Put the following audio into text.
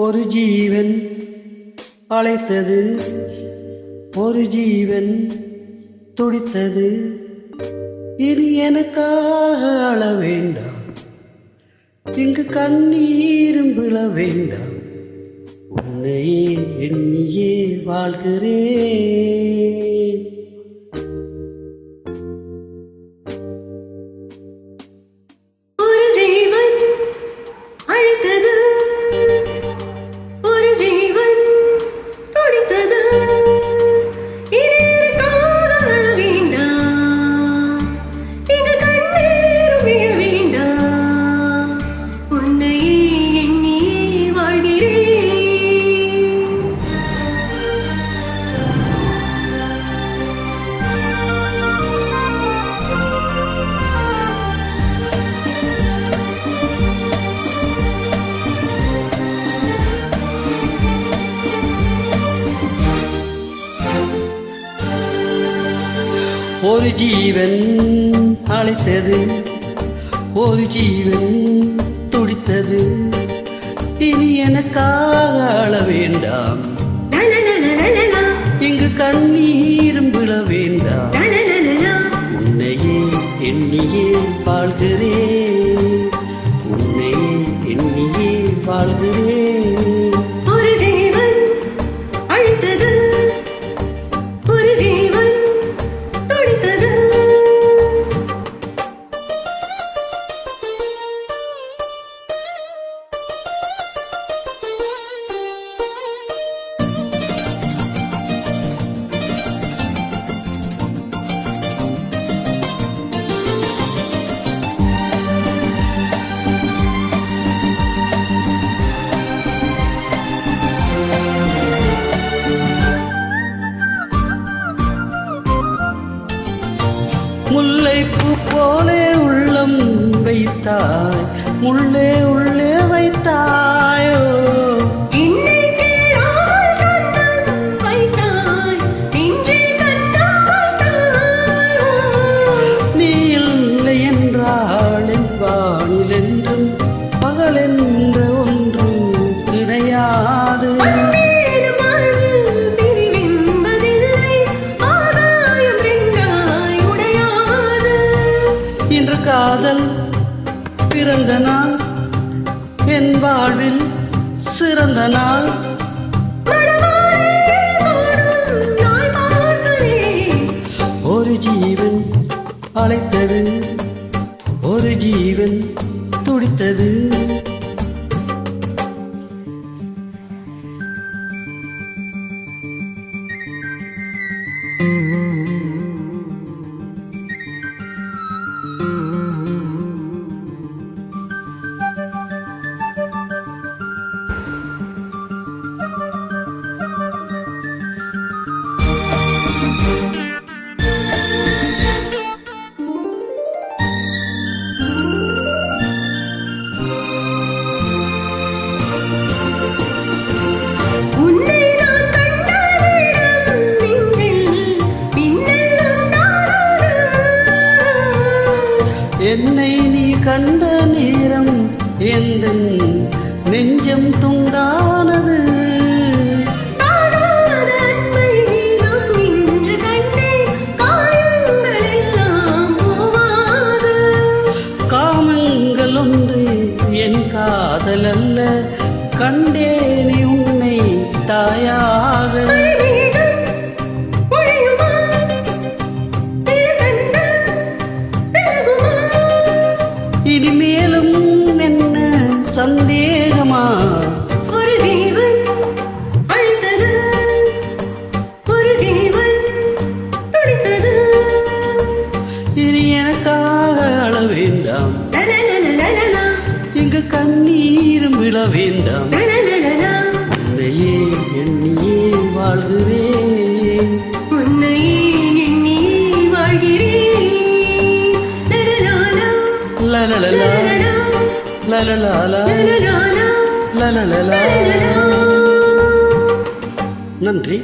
ஒரு ஜீவன் அழைத்தது, ஒரு ஜீவன் துடித்தது. இனி எனக்காக அழ வேண்டாம், இங்கு கண்ணீரும் விழ வேண்டாம். உன்னையே எண்ணியே வாழ்கிறேன். ஒரு ஜீவன் அழைத்தது, ஒரு ஜீவன் துடித்தது. இனி எனக்காக அழ வேண்டாம், இங்கு கண்ணீரும் விழ வேண்டாம். உன்னையே எண்ணியே வாழ்கிறேன். ஒரு ஜீவன் அழைத்தது, ஒரு ஜீவன் துடித்தது. இனி எனக்காக அழ வேண்டாம், இங்கு கண்ணீரும் விழ வேண்டாம். உன்னையே எண்ணியே வாழ்கிறேன், உன்னையே எண்ணியே வாழ்கிறேன். ஒரு ஜீவன் அழைத்தது, ஒரு ஜீவன் துடித்தது. முல்லைப்பூ போலே உள்ளம் வைத்தாய், முள்ளே உள்ளே வைத்தாயோ. என்னை கேளாமல் கண்ணம் வைத்தாய், நெஞ்சில் கண்ணம் வைத்தாயோ. நீ இல்லை என்றால் என் வானில் என்றும் பகலென்ற ஒன்றும் கிடையாது. அன்பேனும் வாழ்வில் பிரிவென்பதில்லை, ஆகாயம் ரெண்டாய் உடையாது. இன்று காதல் பிறந்த நாள், என் வாழ்வில் சிறந்த நாள். மணவாளே சூடும் நாள் பார்க்கிறேன். ஒரு ஜீவன் அழைத்தது, ஒரு ஜீவன் துடித்தது. உன்னை நான் கண்ட நேரம் நெஞ்சில் மின்னல் உண்டானது. என்னை நீ கண்ட நேரம் எந்தன் நெஞ்சம் துண்டானது. காணாத அன்பை நான் இன்று கண்டேன், காயங்கள் எல்லாம் போவாது. காமங்கள் ஒன்று என் காதல் அல்ல, கண்டேனே உன்னை தாயாக. மழைமேகம் பொழியுமா, நிழல் கண்டு விலகுமா. இனிமேலும் என்ன சந்தேகமா? ஒரு ஜீவன் அழைத்தது, ஒரு ஜீவன் துடித்தது. இனி எனக்காக அழ வேண்டாம், லலலலலலலா, இங்கு கண்ணீரும் விழ வேண்டாம். லலலலலா. உன்னையே எண்ணியே வாழ்கிறேன், உன்னையே எண்ணியே வாழ்கிறேன். லலலாலா, லலலலா லலலலா, லலலாலா லலலாலா, லலலலா. லலலலா. நன்றி.